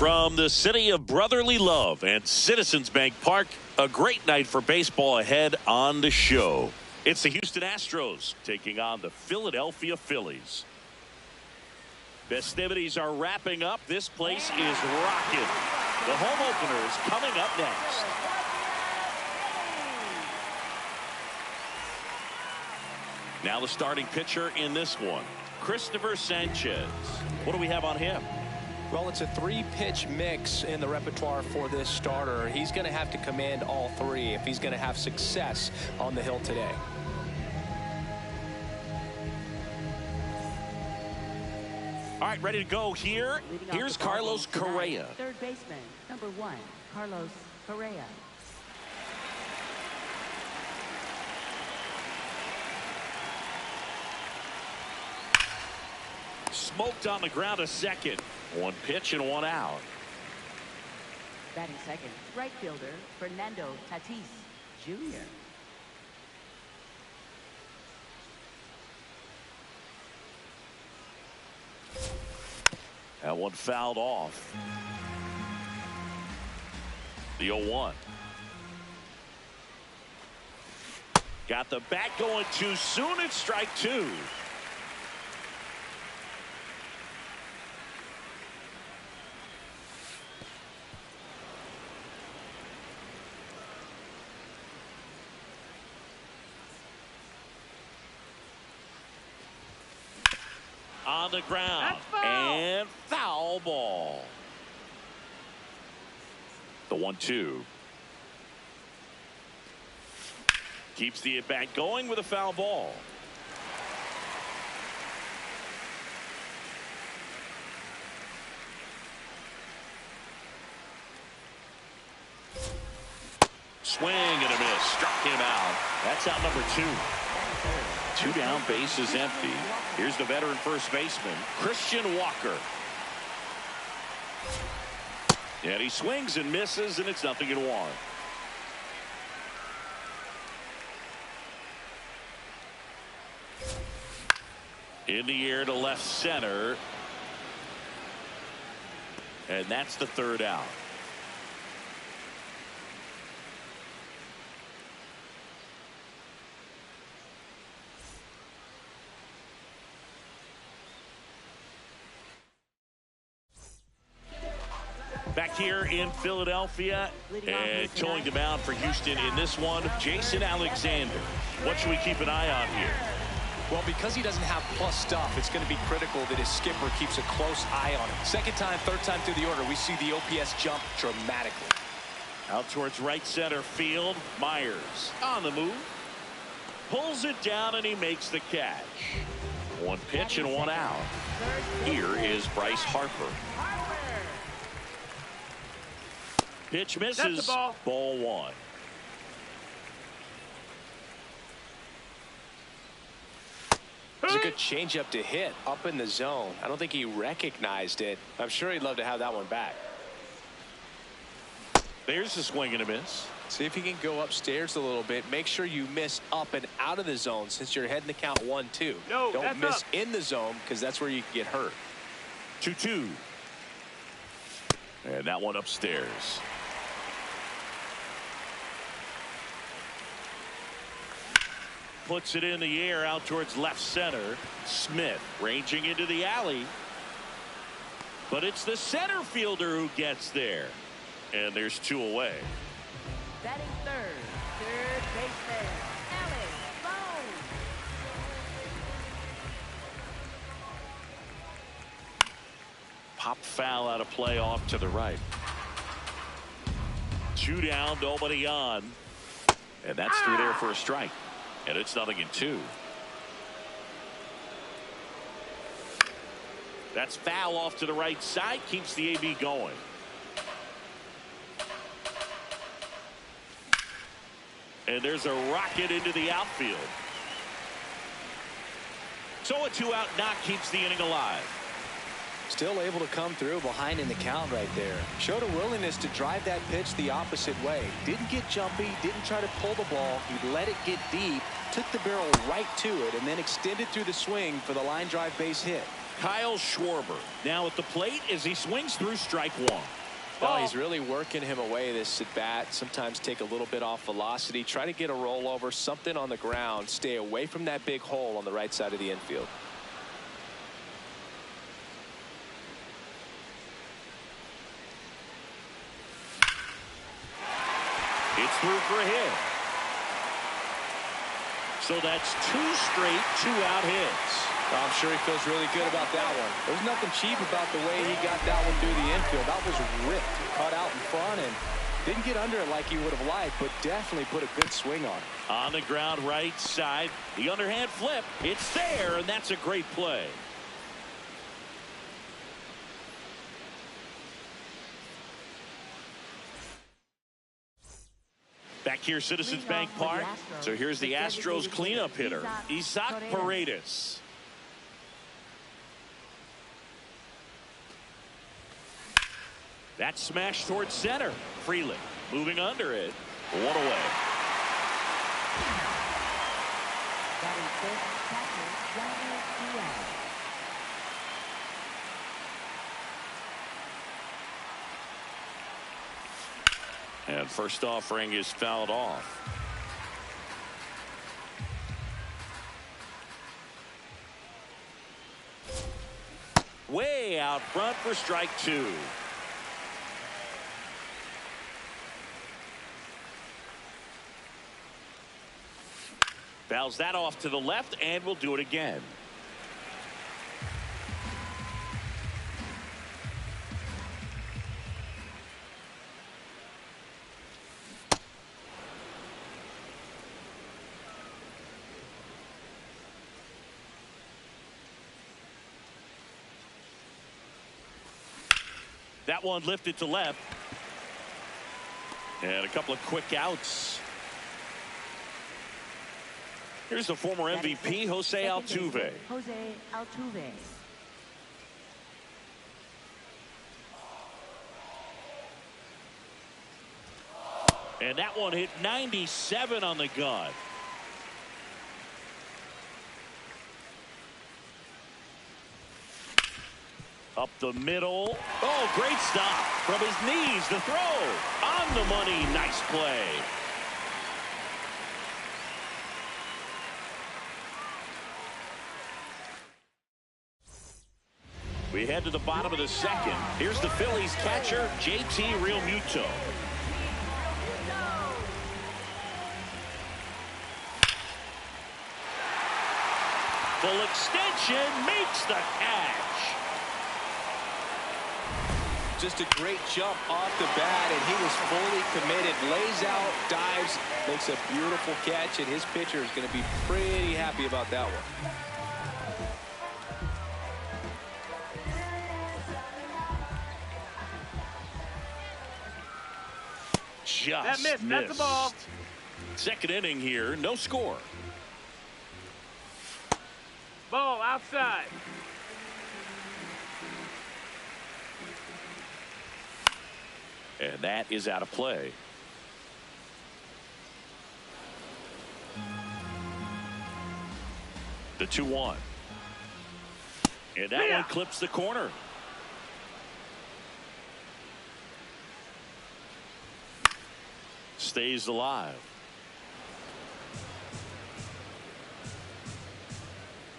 From the city of brotherly love and Citizens Bank Park, a great night for baseball ahead on the show. It's the Houston Astros taking on the Philadelphia Phillies. Festivities are wrapping up. This place is rocking. The home opener is coming up next. Now the starting pitcher in this one, Christopher Sanchez. What do we have on him? Well, it's a three-pitch mix in the repertoire for this starter. He's going to have to command all three if he's going to have success on the hill today. All right, ready to go here. Here's Carlos Correa. Third baseman, number 1, Carlos Correa. Smoked on the ground a second. One pitch and one out. Batting second, right fielder, Fernando Tatis Jr. That one fouled off. The 0-1. Got the bat going too soon. It's strike 2. On the ground and foul ball. The 1-2 keeps the at bat going with a foul ball. Swing and a miss, struck him out. That's out number 2. 2 down, base is empty. Here's the veteran first baseman, Christian Walker. And he swings and misses, and it's 0-1. In the air to left center. And that's the 3rd out. Back here in Philadelphia and towing the mound for Houston in this one, Jason Alexander. What should we keep an eye on here? Well, because he doesn't have plus stuff, it's going to be critical that his skipper keeps a close eye on him. Second time, third time through the order, we see the OPS jump dramatically. Out towards right center field, Myers on the move. Pulls it down and he makes the catch. One pitch and one out. Here is Bryce Harper. Pitch misses. Ball 1. It's a good changeup to hit up in the zone. I don't think he recognized it. I'm sure he'd love to have that one back. There's a swing and a miss. See if he can go upstairs a little bit. Make sure you miss up and out of the zone since you're heading the count 1-2. Don't miss in the zone because that's where you can get hurt. 2-2. And that one upstairs. Puts it in the air out towards left center. Smith ranging into the alley. But it's the center fielder who gets there. And there's 2 away. Batting third baseman, Alex Bone. Pop foul out of play off to the right. 2 down, nobody on. And that's through there for a strike. And it's 0-2. That's foul off to the right side. Keeps the AB going. And there's a rocket into the outfield. So a 2-out knock keeps the inning alive. Still able to come through behind in the count right there. Showed a willingness to drive that pitch the opposite way. Didn't get jumpy, didn't try to pull the ball. He let it get deep, took the barrel right to it, and then extended through the swing for the line drive base hit. Kyle Schwarber now at the plate as he swings through strike one. Oh, he's really working him away this at bat. Sometimes take a little bit off velocity. Try to get a rollover, something on the ground. Stay away from that big hole on the right side of the infield. It's through for a hit. So that's 2 straight 2-out hits. I'm sure he feels really good about that one. There's nothing cheap about the way he got that one through the infield. That was ripped, cut out in front, and didn't get under it like he would have liked, but definitely put a good swing on it. On the ground right side, the underhand flip. It's there, and that's a great play. Back here, Citizens Bank Park. So here's the Astros cleanup hitter, Isaac Paredes. That smash towards center. Freeland moving under it. One away. Batting fifth, catcher, Yadier Diaz. And first offering is fouled off. Way out front for strike 2. Fouls that off to the left, and we'll do it again. That one lifted to left. And a couple of quick outs. Here's the former MVP, Jose Altuve. Jose Altuve. And that one hit 97 on the gun. Up the middle. Oh, great stop. From his knees, the throw. On the money. Nice play. We head to the bottom of the second. Here's the Phillies catcher, JT Realmuto. Full extension, makes the catch. Just a great jump off the bat, and he was fully committed. Lays out, dives, makes a beautiful catch, and his pitcher is going to be pretty happy about that one. Just missed. That's the ball. Second inning here, no score. Ball outside. And that is out of play. The 2-1. And that one clips the corner. Stays alive.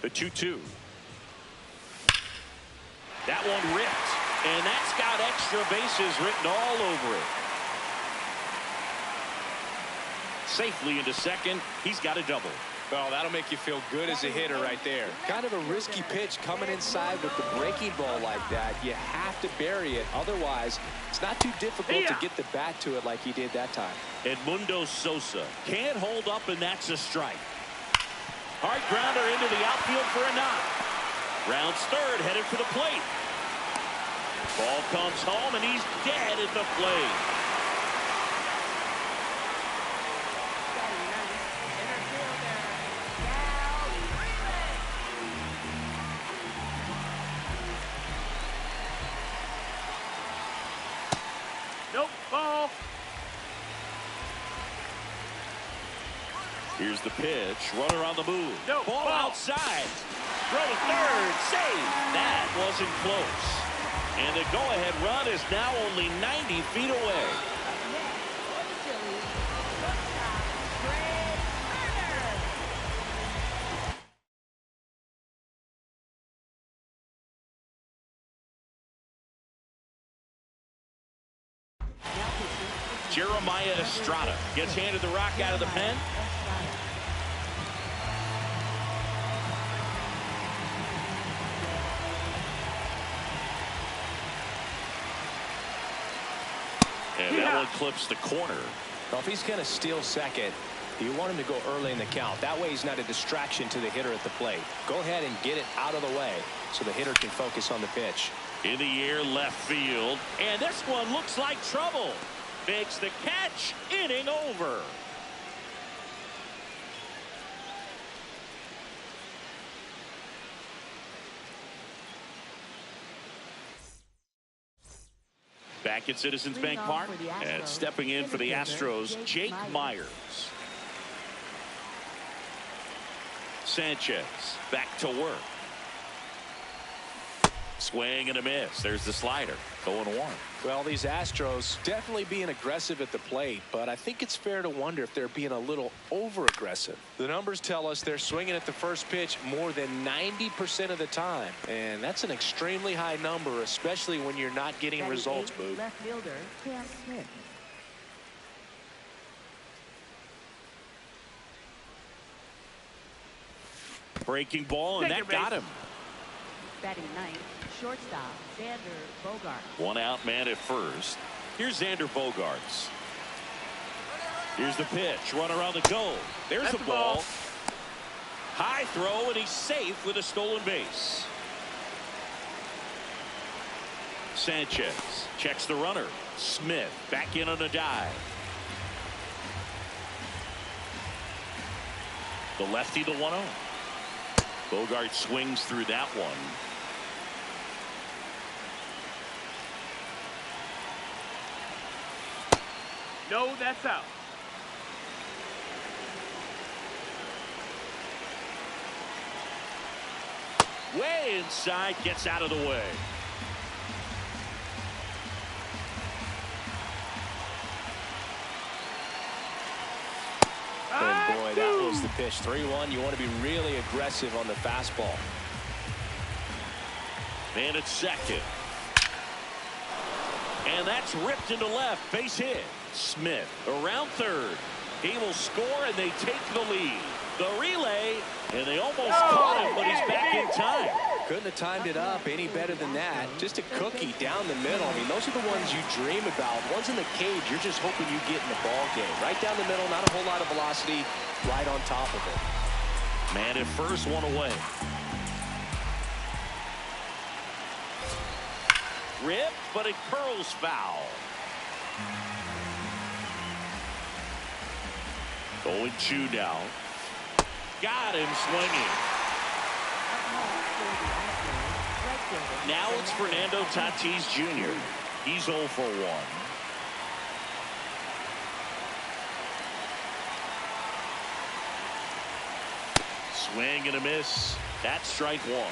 The 2-2. That one ripped. And that's got extra bases written all over it. Safely into second. He's got a double. Well, that'll make you feel good as a hitter right there. Kind of a risky pitch coming inside with the breaking ball like that. You have to bury it. Otherwise, it's not too difficult to get the bat to it like he did that time. Edmundo Sosa can't hold up, and that's a strike. Hard grounder into the outfield for a knock. Rounds third, headed for the plate. Ball comes home, and he's dead at the plate. Nope, ball. Here's the pitch. Runner on the move. No, ball outside. throw to third. Save. That wasn't close. And the go-ahead run is now only 90 feet away. Jeremiah Estrada gets handed the rock out of the pen. And that one clips the corner. Well, if he's going to steal second, you want him to go early in the count. That way he's not a distraction to the hitter at the plate. Go ahead and get it out of the way so the hitter can focus on the pitch. In the air, left field. And this one looks like trouble. Makes the catch. Inning over. Back at Citizens Bank Park, and stepping in for the Astros, Jake Myers. Sanchez back to work. Swing and a miss. There's the slider. 0-1. Well, these Astros definitely being aggressive at the plate, but I think it's fair to wonder if they're being a little over-aggressive. The numbers tell us they're swinging at the first pitch more than 90% of the time, and that's an extremely high number, especially when you're not getting results, Boog. Left fielder, Cam Smith. Breaking ball, and that got him. Batting ninth, shortstop, Xander Bogaerts. One out man at first. Here's Xander Bogaerts. Here's the pitch. Run around the goal. There's the ball. High throw, and he's safe with a stolen base. Sanchez checks the runner. Smith back in on a dive. The lefty, the 1-0. Bogaerts swings through that one. No, that's out. Way inside, gets out of the way. And boy, that was the pitch. 3-1. You want to be really aggressive on the fastball. Man at second. And that's ripped into left. Base hit. Smith around third. He will score, and they take the lead. The relay, and they almost caught him, but he's back in time. Couldn't have timed it up any better than that. Just a cookie down the middle. I mean, those are the ones you dream about. Ones in the cage, you're just hoping you get in the ball game. Right down the middle, not a whole lot of velocity, right on top of it. Man at first, one away. Ripped, but it curls foul. 0-2 now. Got him swinging. Now it's Fernando Tatis Jr. He's 0 for 1. Swing and a miss. That's strike 1.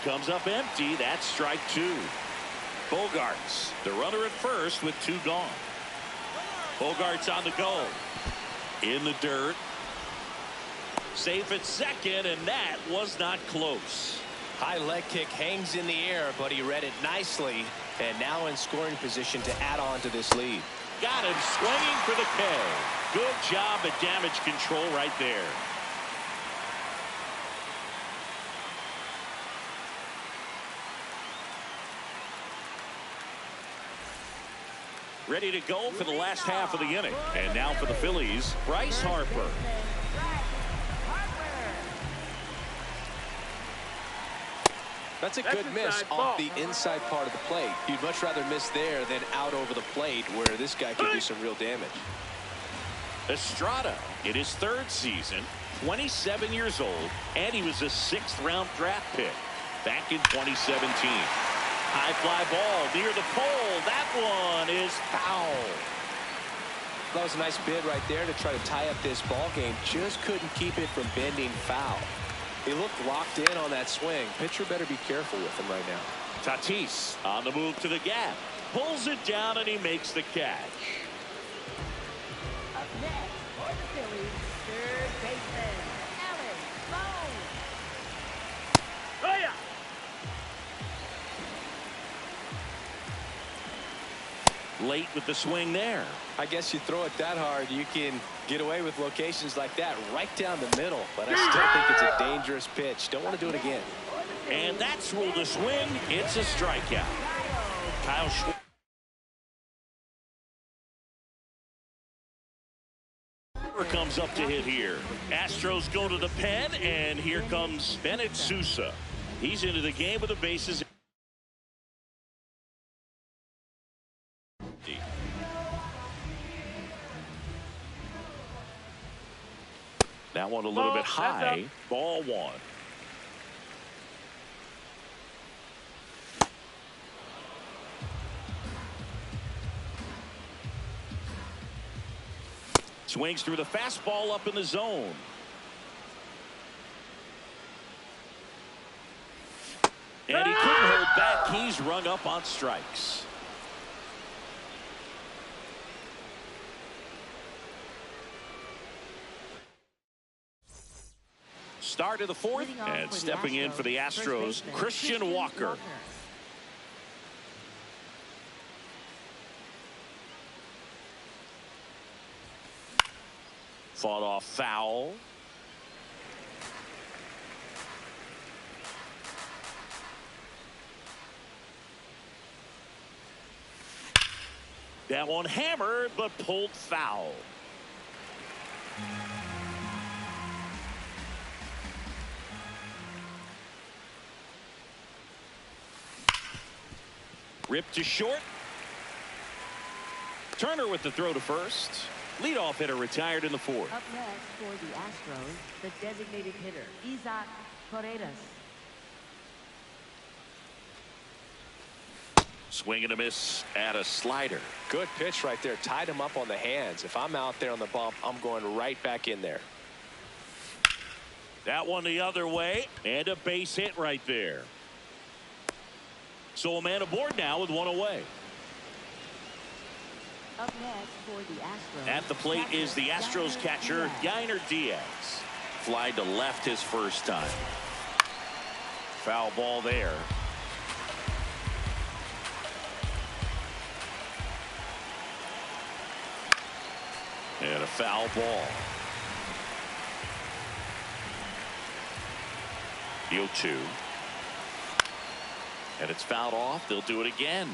Comes up empty. That's strike 2. Bogaerts, the runner at first with 2 gone. Bogaerts on the go. In the dirt. Safe at second, and that was not close. High leg kick hangs in the air, but he read it nicely. And now in scoring position to add on to this lead. Got him swinging for the K. Good job at damage control right there. Ready to go for the last half of the inning. And now for the Phillies, Bryce Harper. That's a good miss off the inside part of the plate. You'd much rather miss there than out over the plate where this guy could do some real damage. Estrada in his 3rd season, 27 years old, and he was a 6th-round draft pick back in 2017. High fly ball near the pole. That one is foul. That was a nice bid right there to try to tie up this ball game. Just couldn't keep it from bending foul. He looked locked in on that swing. Pitcher better be careful with him right now. Tatis on the move to the gap. Pulls it down and he makes the catch. Up next for the Phillies, third baseman, Alan Bone. Oh, yeah. Late with the swing there. I guess you throw it that hard, you can get away with locations like that right down the middle. But I still think it's a dangerous pitch. Don't want to do it again. And that's ruled a swing. It's a strikeout. Kyle Schwarber comes up to hit here. Astros go to the pen, and here comes Bennett Sousa. He's into the game with the bases. That one a little bit high. Ball one. Swings through the fastball up in the zone. And he couldn't hold back. He's rung up on strikes. Start of the fourth, and stepping in for the Astros, Christian Walker. Fought off foul. That one hammered, but pulled foul. Ripped to short. Turner with the throw to first. Leadoff hitter retired in the fourth. Up next for the Astros, the designated hitter, Isaac Paredes. Swing and a miss at a slider. Good pitch right there. Tied him up on the hands. If I'm out there on the bump, I'm going right back in there. That one the other way, and a base hit right there. So a man aboard now with one away. Up next for the Astros. At the plate is the Astros catcher, Yainer Diaz. Fly to left his first time. Foul ball there. And a foul ball. The 0-2. And it's fouled off. They'll do it again.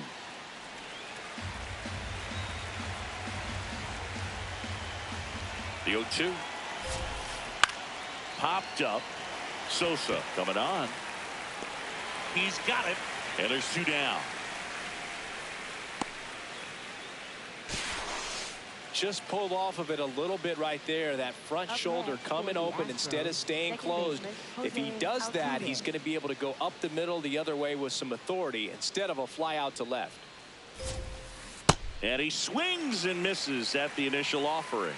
The 0-2. Popped up. Sosa coming on. He's got it. And there's two down. Just pulled off of it a little bit right there. That front shoulder coming open instead of staying closed. If he does that, he's going to be able to go up the middle the other way with some authority instead of a fly out to left. And he swings and misses at the initial offering.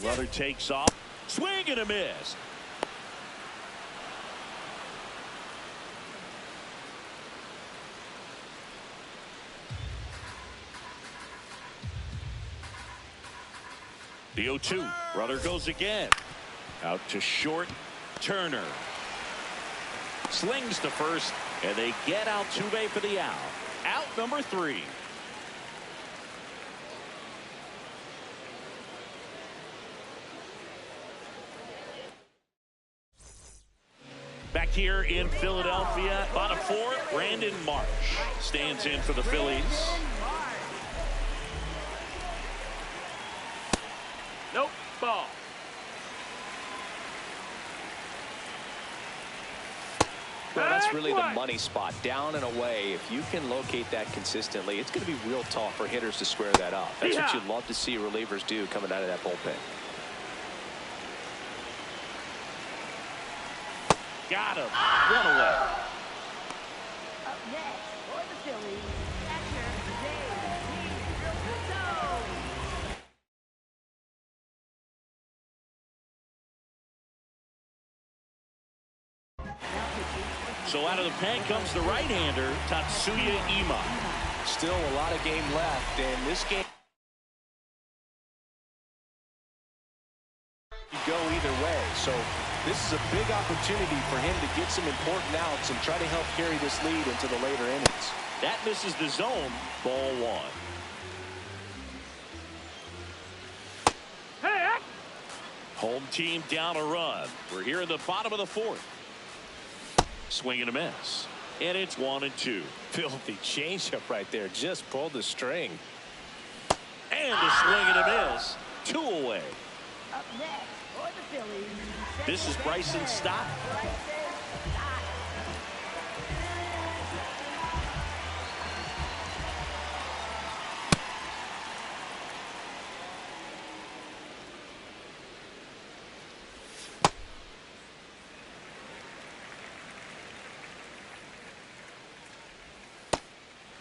Runner takes off. Swing and a miss. The 0-2. Runner goes again. Out to short. Turner slings to first, and they get Altuve for the out. Out number 3. Back here in Philadelphia, bottom 4, Brandon Marsh stands in for the Phillies. Nope. Ball. Well, that's really the money spot, down and away. If you can locate that consistently, it's going to be real tough for hitters to square that up. That's what you'd love to see relievers do coming out of that bullpen. Got him. One away. Up next for the Phillies, catcher So out of the pen comes the right-hander, Tatsuya Ima. Still a lot of game left, and this game could go either way. So this is a big opportunity for him to get some important outs and try to help carry this lead into the later innings. That misses the zone. Ball one. Hey! Home team down a run. We're here in the bottom of the fourth. Swing and a miss. And it's 1-2. Filthy changeup right there. Just pulled the string. And a swing and a miss. 2 away. Up next for the Phillies. This is Bryson Stott.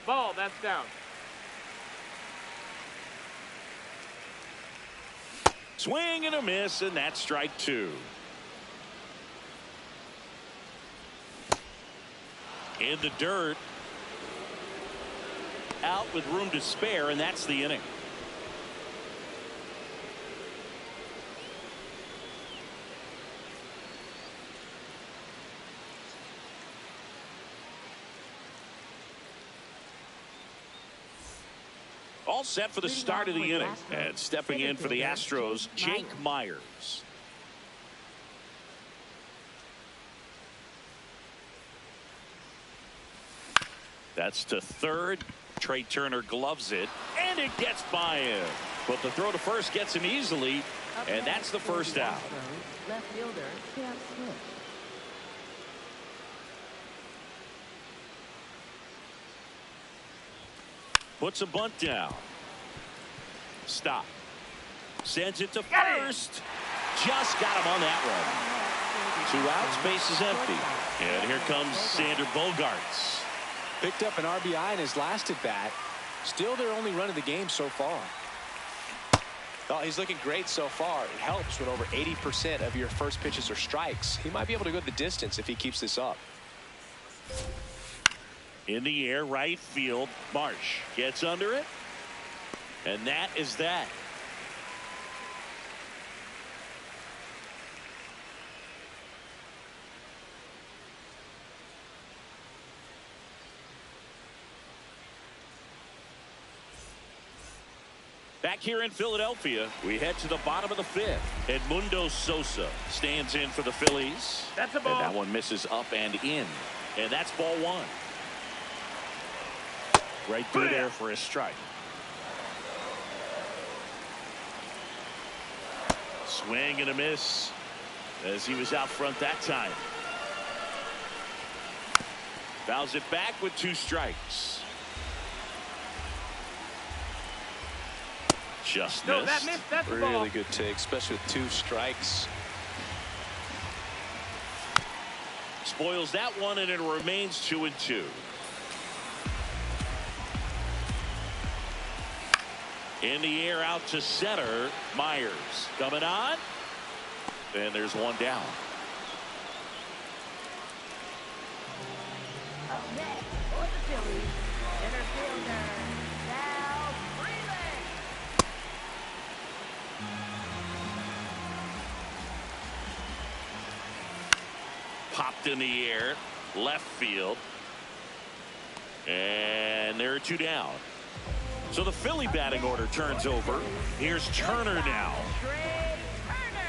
Ball, that's down. Swing and a miss, and that's strike 2. In the dirt. Out with room to spare, and that's the inning. All set for the start of the inning. And stepping in for the Astros, Jake Myers. That's to third. Trey Turner gloves it, and it gets by him. But the throw to first gets him easily, and that's the first out. Left fielder, Cam Smith. Puts a bunt down. Stop. Sends it to first. Just got him on that one. 2 outs, base is empty. And here comes Sander Bogarts. Picked up an RBI in his last at bat. Still their only run of the game so far. Oh, he's looking great so far. It helps when over 80% of your first pitches are strikes. He might be able to go the distance if he keeps this up. In the air, right field. Marsh gets under it. And that is that. Back here in Philadelphia, we head to the bottom of the 5th. Edmundo Sosa stands in for the Phillies. That's a ball. And that one misses up and in. And that's ball 1. Right through there for a strike. Swing and a miss as he was out front that time. Fouls it back with 2 strikes. Just No, missed. that missed. That's a ball. Really good take, especially with 2 strikes. Spoils that one, and it remains 2-2. In the air out to center. Myers coming on. And there's one down. Up next for the Phillies. Center fielder, Val Freeland. Popped in the air. Left field. And there are 2 down. So the Philly batting order turns over. Here's Turner now. Trey Turner.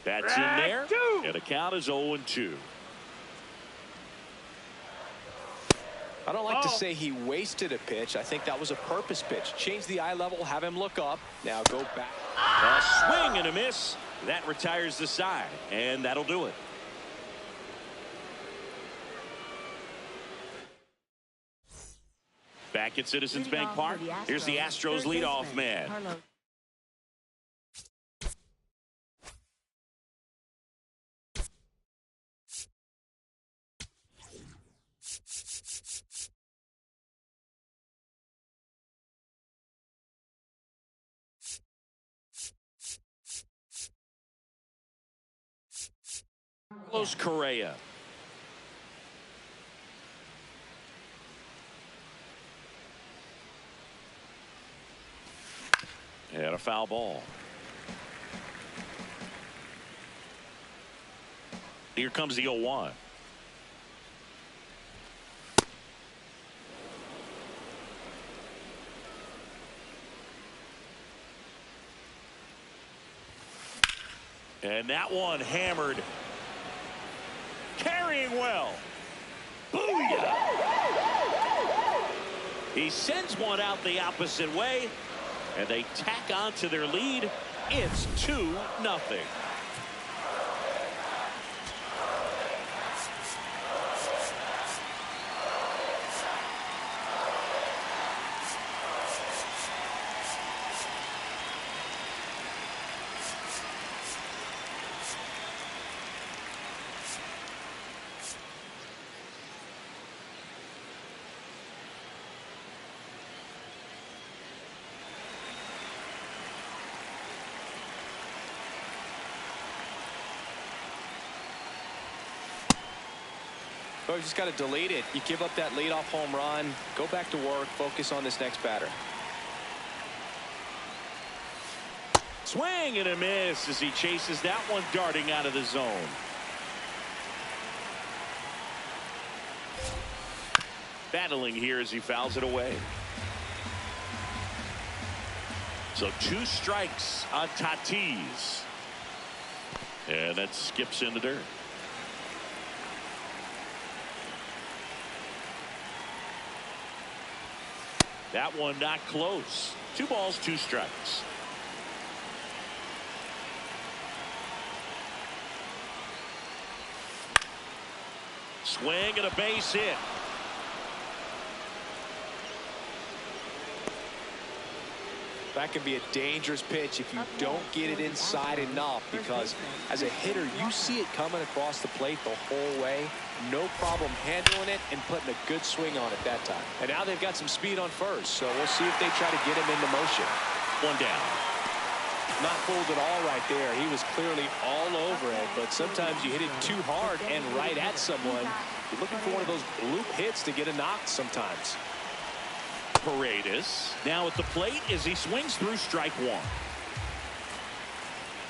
That's in there. 2. And the count is 0-2. I don't like to say he wasted a pitch. I think that was a purpose pitch. Change the eye level, have him look up. Now go back. A swing and a miss. That retires the side. And that'll do it. Back at Citizens Bank Park, here's the Astros leadoff man. Carlos Correa. And a foul ball. Here comes the 0-1. And that one hammered. Carrying well. Booyah! He sends one out the opposite way, and they tack on to their lead. It's 2-0. Oh, you just got to delete it. You give up that leadoff home run, go back to work, focus on this next batter. Swing and a miss as he chases that one darting out of the zone. Battling here as he fouls it away. So 2 strikes on Tatis. And that skips in the dirt. That one not close. 2 balls, 2 strikes. Swing and a base hit. That can be a dangerous pitch if you don't get it inside enough, because as a hitter, you see it coming across the plate the whole way. No problem handling it and putting a good swing on it that time. And now they've got some speed on first, so we'll see if they try to get him into motion. 1 down. Not fooled at all right there. He was clearly all over it, but sometimes you hit it too hard and right at someone. You're looking for one of those bloop hits to get a knock sometimes. Paredes now at the plate as he swings through strike 1.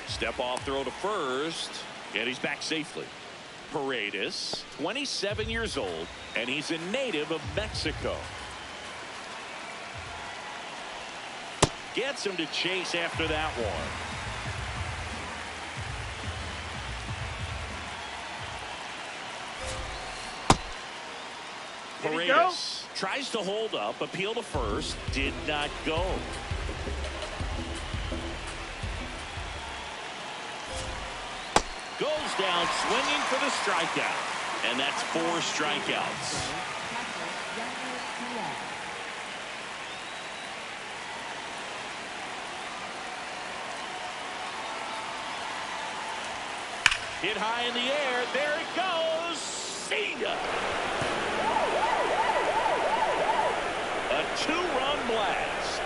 Step off throw to first, and he's back safely. Paredes, 27 years old, and he's a native of Mexico. Gets him to chase after that one. Paredes tries to hold up, appeal to first, did not go. Goes down swinging for the strikeout, and that's 4 strikeouts. Hit high in the air. There it goes. See ya. A 2-run blast.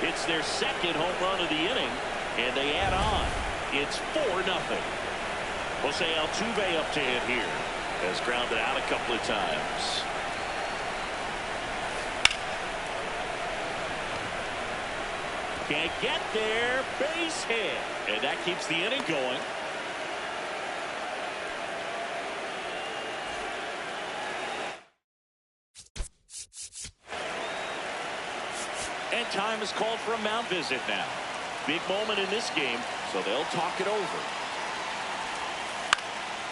It's their second home run of the inning, and they add on. It's 4-0. Jose Altuve up to hit here. Has grounded out a couple of times. Can't get there. Base hit. And that keeps the inning going. And time is called for a mound visit now. Big moment in this game, so they'll talk it over.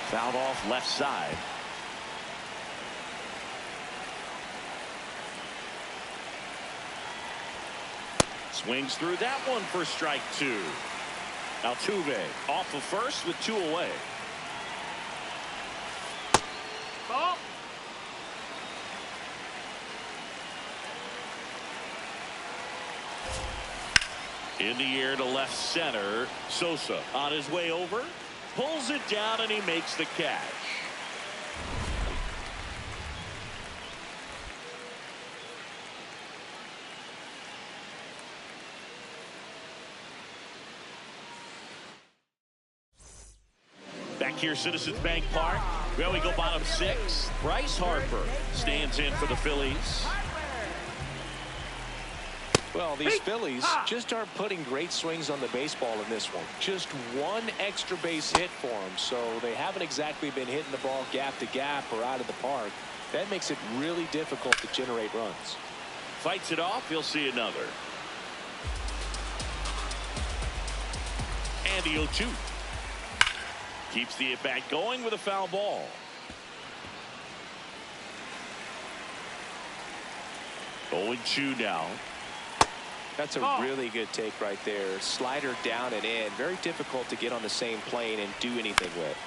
Fouled off left side. Swings through that one for strike 2. Altuve off of first with 2 away. Ball. In the air to left center. Sosa on his way over. Pulls it down and he makes the catch. Back here, Citizens Bank Park. Well, we go bottom 6. Bryce Harper stands in for the Phillies. Well, these Phillies just aren't putting great swings on the baseball in this one. Just one extra base hit for them, so they haven't exactly been hitting the ball gap to gap or out of the park. That makes it really difficult to generate runs. Fights it off. You'll see another. And the 0-2. Keeps the at-bat going with a foul ball. Going 2 now. That's a really good take right there. Slider down and in. Very difficult to get on the same plane and do anything with.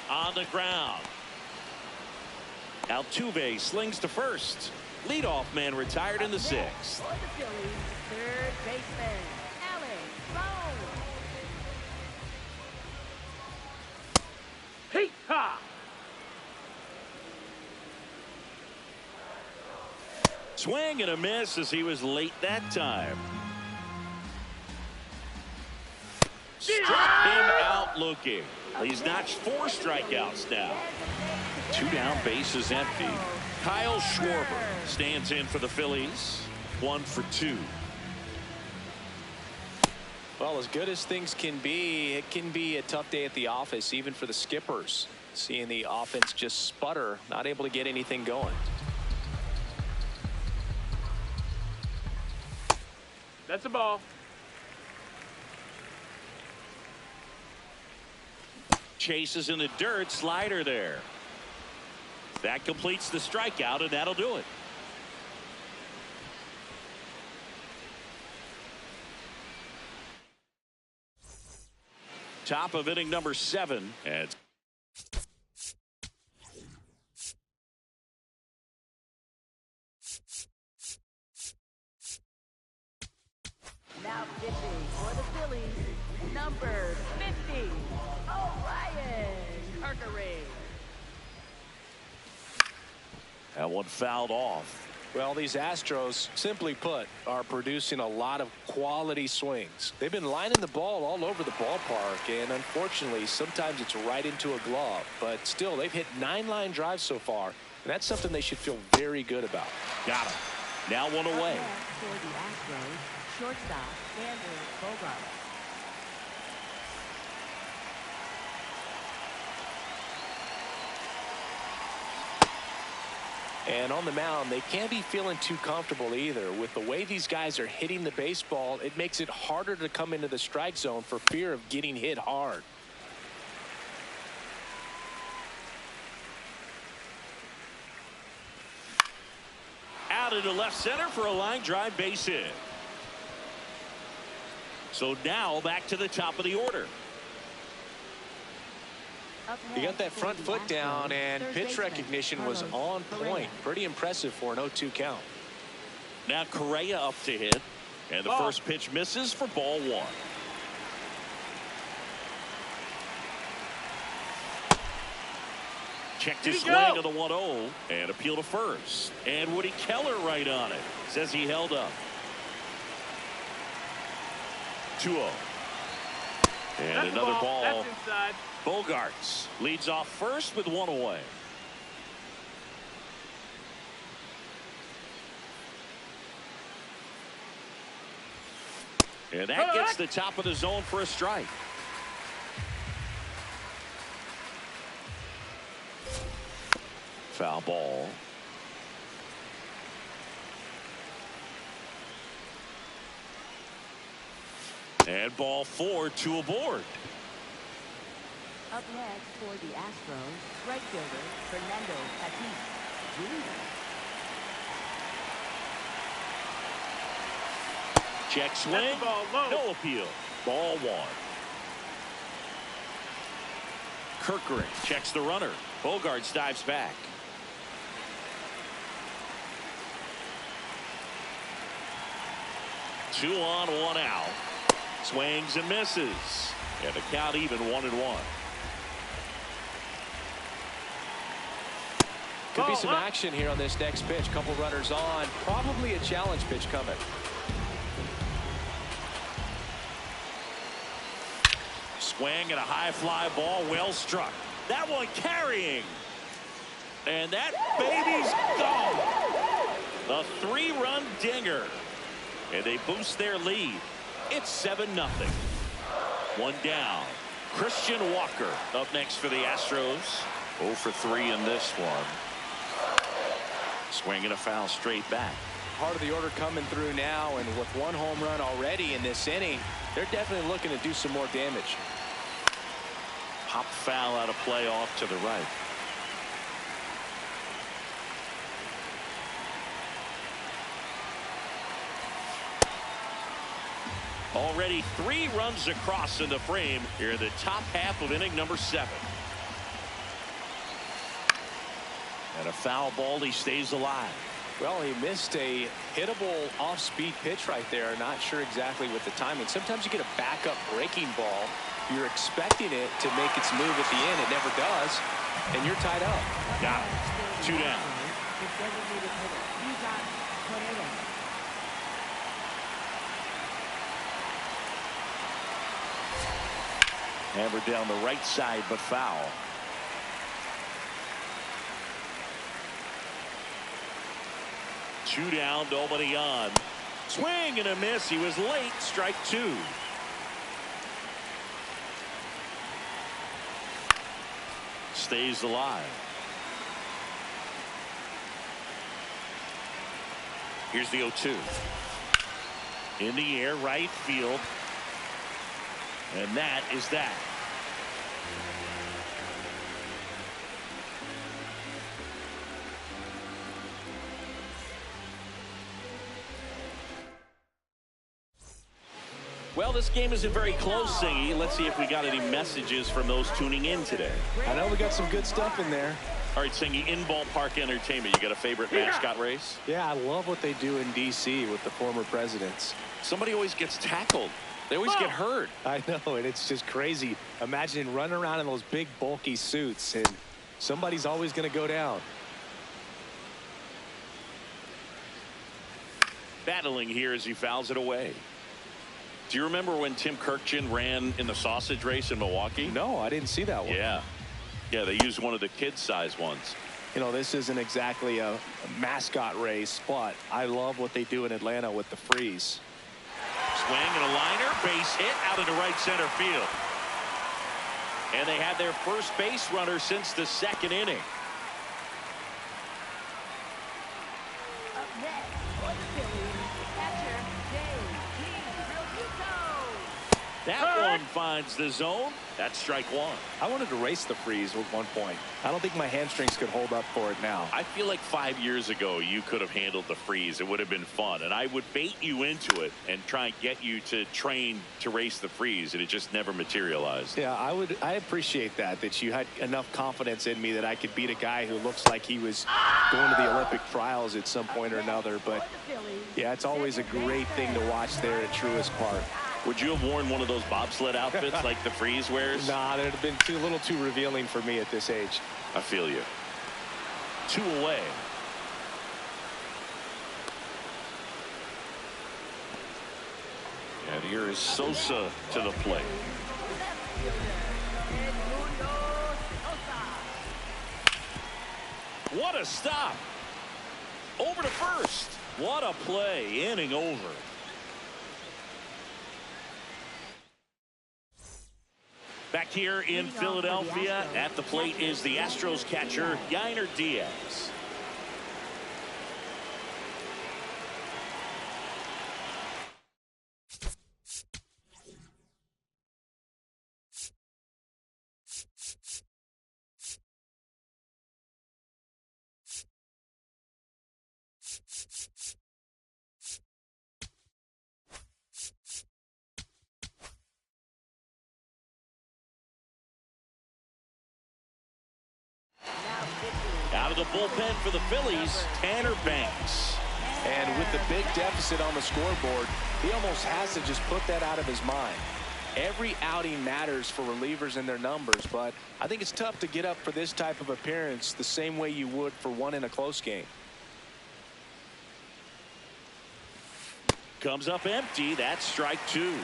On the ground. Altuve slings to first. Leadoff man retired in the 6th. For the Phillies, third baseman, Alex Rose. Hey-ha! Swing and a miss as he was late that time. Struck him out looking. He's notched 4 strikeouts now. 2 down, bases empty. Kyle Schwarber stands in for the Phillies. 1 for 2. Well, as good as things can be, it can be a tough day at the office, even for the skippers. Seeing the offense just sputter, not able to get anything going. That's a ball. Chases in the dirt. Slider there. That completes the strikeout, and that'll do it. Top of inning number 7. And Now pitching for the Phillies, number 50, O'Brien Kirkery. that one fouled off. Well, these Astros, simply put, are producing a lot of quality swings. They've been lining the ball all over the ballpark, and unfortunately, sometimes it's right into a glove. But still, they've hit 9 line drives so far, and that's something they should feel very good about. Got him. Now 1 away. Up next for the Astros, shortstop Andrew Bogart. And on the mound, they can't be feeling too comfortable either. With the way these guys are hitting the baseball, it makes it harder to come into the strike zone for fear of getting hit hard. Out into left center for a line drive base hit. So now back to the top of the order. He got that front foot down, and pitch recognition was on point. Pretty impressive for an 0-2 count. Now Correa up to hit, and the first pitch misses for ball 1. Checked his swing to the 1-0 and appeal to first. And Woody Keller right on it. Says he held up. 2-0. And That's another ball. That's inside. Bogarts leads off first with 1 away. And that gets the top of the zone for a strike. Foul ball. And ball 4, 2 aboard. Up next for the Astros, right fielder Fernando Tatis Jr. Check swing. No appeal. Ball 1. Kirkering checks the runner. Bogarts dives back. Two on, 1 out. Swings and misses. And the count even 1-1. Could be some action here on this next pitch. Couple runners on. Probably a challenge pitch coming. Swing and a high fly ball, well struck. That one carrying. And that baby's gone. A 3-run dinger. And they boost their lead. It's 7-0. One down. Christian Walker up next for the Astros. 0 for 3 in this one. Swinging a foul straight back. Part of the order coming through now, and with 1 home run already in this inning, they're definitely looking to do some more damage. Pop foul out of play off to the right. Already 3 runs across in the frame here in the top half of inning number 7. And a foul ball. He stays alive. Well, he missed a hittable off-speed pitch right there. Not sure exactly with the timing. Sometimes you get a backup breaking ball. You're expecting it to make its move at the end. It never does. And you're tied up. Got it. 2 down. Hammered down the right side, but foul. Two down, nobody on. Swing and a miss. He was late. Strike 2. Stays alive. Here's the 0-2. In the air, right field. And that is that. Well, this game isn't very close, Singy. Let's see if we got any messages from those tuning in today. I know we got some good stuff in there. All right, Singy, in ballpark entertainment, you got a favorite mascot race? Yeah, I love what they do in D.C. with the former presidents. Somebody always gets tackled. They always get hurt. I know, and it's just crazy. Imagine running around in those big, bulky suits, and somebody's always going to go down. Battling here as he fouls it away. Do you remember when Tim Kirkjian ran in the sausage race in Milwaukee? No, I didn't see that one. Yeah. Yeah, they used one of the kid-size ones. You know, this isn't exactly a mascot race, but I love what they do in Atlanta with the freeze. Swing and a liner, base hit out into right center field. And they had their first base runner since the 2nd inning. Up next for the Phillies, catcher That one finds the zone. That's strike 1. I wanted to race the freeze at one point. I don't think my hamstrings could hold up for it now. I feel like 5 years ago you could have handled the freeze. It would have been fun, and I would bait you into it and try and get you to train to race the freeze, and it just never materialized. Yeah, I appreciate that you had enough confidence in me that I could beat a guy who looks like he was going to the Olympic trials at some point or another. But yeah, it's always a great thing to watch there at Truist Park. Would you have worn one of those bobsled outfits like the freeze wears? Nah, that would have been a little too revealing for me at this age. I feel you. 2 away. And here is Sosa to the plate. What a stop. Over to first. What a play. Inning over. Back here in Philadelphia, at the plate is the Astros catcher, Yainer Diaz. Out of the bullpen for the Phillies, Tanner Banks. And with the big deficit on the scoreboard, he almost has to just put that out of his mind. Every outing matters for relievers and their numbers, but I think it's tough to get up for this type of appearance the same way you would for one in a close game. Comes up empty. That's strike 2.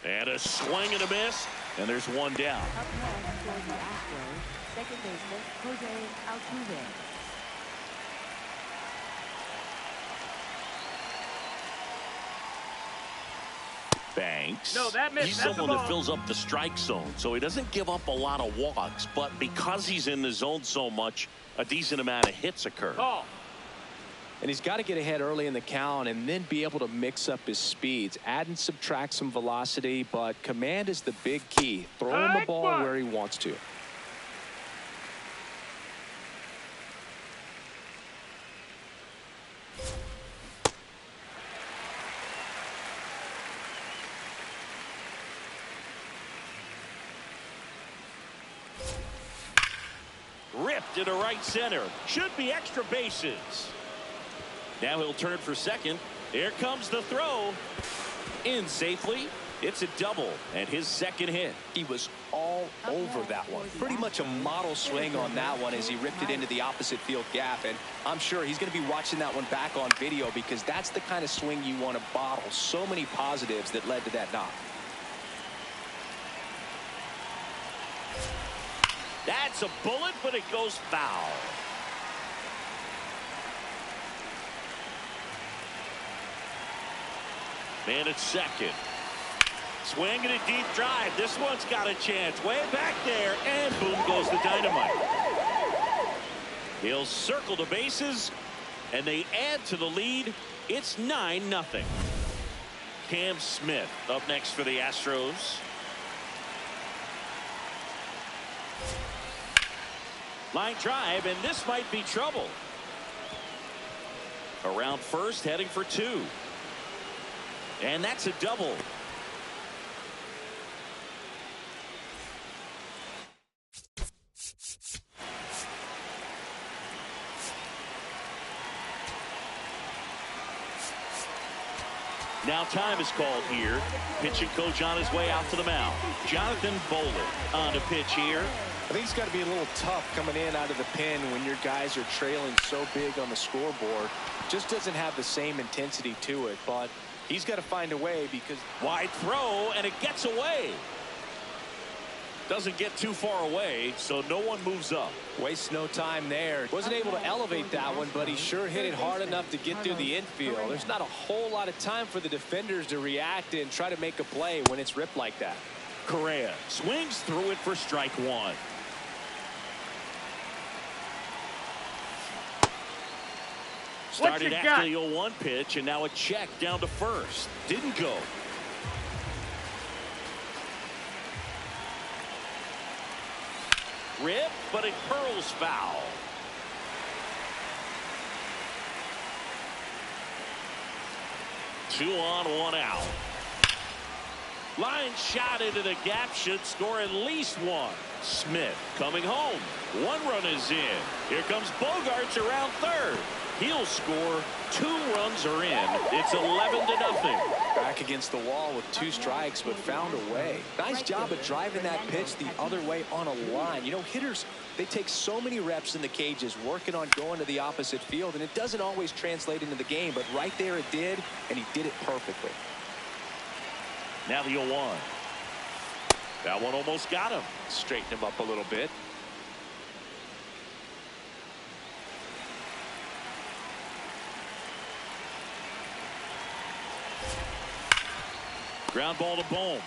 And a swing and a miss. And there's one down. Up next for the Astros, second baseman Jose Altuve. Banks. No, that missed. He's That's someone the that ball. fills up the strike zone, so he doesn't give up a lot of walks. But because he's in the zone so much, a decent amount of hits occur. Ball. And he's got to get ahead early in the count and then be able to mix up his speeds, add and subtract some velocity, but command is the big key. Throw him the ball where he wants to. Ripped into right center. Should be extra bases. Now he'll turn for second. Here comes the throw. In safely. It's a double and his second hit. He was all over that one. Pretty much a model swing on that one as he ripped it into the opposite field gap. And I'm sure he's going to be watching that one back on video because that's the kind of swing you want to bottle. So many positives that led to that knock. That's a bullet, but it goes foul. Man at second. Swinging a deep drive. This one's got a chance. Way back there. And boom goes the dynamite. He'll circle the bases. And they add to the lead. It's 9-0. Cam Smith up next for the Astros. Line drive, and this might be trouble. Around first, heading for two. And that's a double. Now time is called here. Pitching coach on his way out to the mound. Jonathan Bowler on to pitch here. I think it's got to be a little tough coming in out of the pen when your guys are trailing so big on the scoreboard. Just doesn't have the same intensity to it, but he's got to find a way because wide throw, and it gets away. Doesn't get too far away, so no one moves up. Wastes no time there. Wasn't able to elevate that one, but he sure hit it hard enough to get through the infield. There's not a whole lot of time for the defenders to react and try to make a play when it's ripped like that. Correa swings through it for strike one. Started after the 0-1 pitch, and now a check down to first. Didn't go. Rip, but it curls foul. Two on, one out. Line shot into the gap should score at least one. Smith coming home. One run is in. Here comes Bogarts around third. He'll score. 2 runs are in. It's 11-0. Back against the wall with 2 strikes, but found a way. Nice job of driving that pitch the other way on a line. You know, hitters, they take so many reps in the cages working on going to the opposite field, and it doesn't always translate into the game, but right there it did, and he did it perfectly. Now the 0-1. That one almost got him. Straighten him up a little bit. Ground ball to Bohm.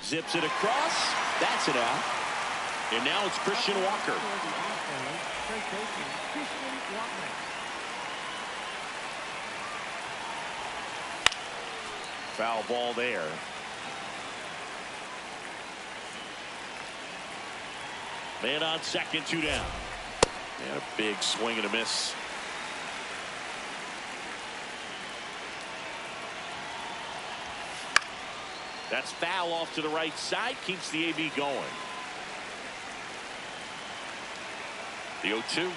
Zips it across. That's it out. And now it's Christian Walker. Foul ball there. Man on second, 2 down. And a big swing and a miss. That's foul off to the right side. Keeps the AB going. The 0-2.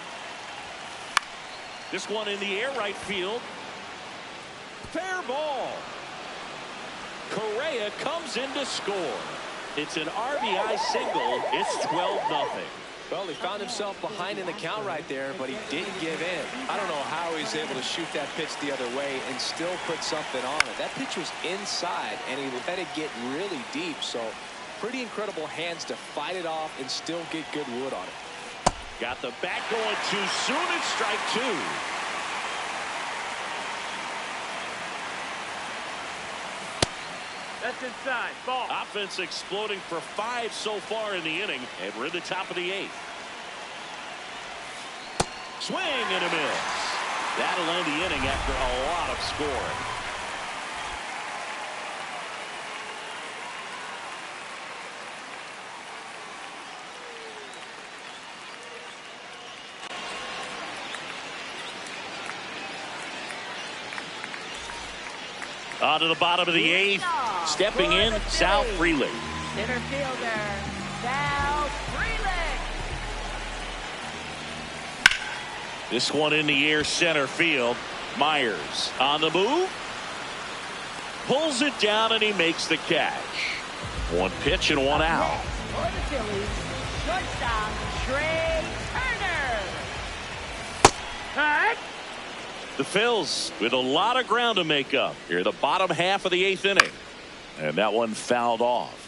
This one in the air, right field. Fair ball. Correa comes in to score. It's an RBI single. It's 12-0. Well, he found himself behind in the count right there, but he didn't give in. I don't know how he's able to shoot that pitch the other way and still put something on it. That pitch was inside, and he let it get really deep. So pretty incredible hands to fight it off and still get good wood on it. Got the bat going too soon. It's strike two. That's inside. Ball. Offense exploding for 5 so far in the inning, and we're in the top of the 8th. Swing and a miss. That'll end the inning after a lot of scoring. On to the bottom of the 8th. Stepping in, Sal Frelick. Center fielder, Sal Frelick. This one in the air, center field. Myers on the move. Pulls it down, and he makes the catch. One pitch and one out. For the Phillies, shortstop, Trey Turner. Hut. The Phils with a lot of ground to make up here, the bottom half of the 8th inning. And that one fouled off.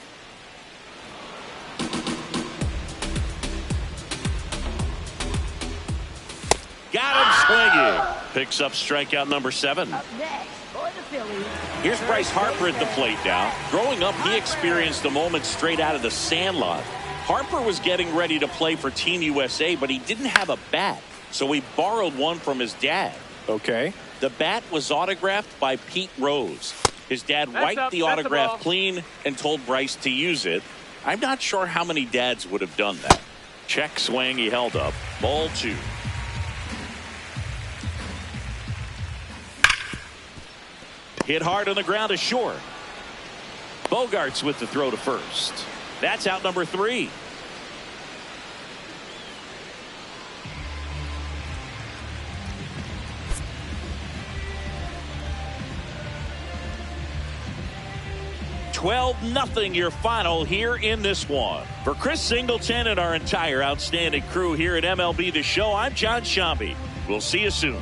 Got him swinging. Picks up strikeout number 7. Up next for the Phillies. Here's Bryce Harper at the plate now. Growing up, he experienced a moment straight out of the Sandlot. Harper was getting ready to play for Team USA, but he didn't have a bat, so he borrowed one from his dad. Okay. The bat was autographed by Pete Rose. His dad wiped the autograph clean and told Bryce to use it. I'm not sure how many dads would have done that. Check swing, he held up. Ball 2. Hit hard on the ground to short. Bogarts with the throw to first. That's out number 3. Nothing your final here in this one. For Chris Singleton and our entire outstanding crew here at MLB The Show, I'm John Shambi. We'll see you soon.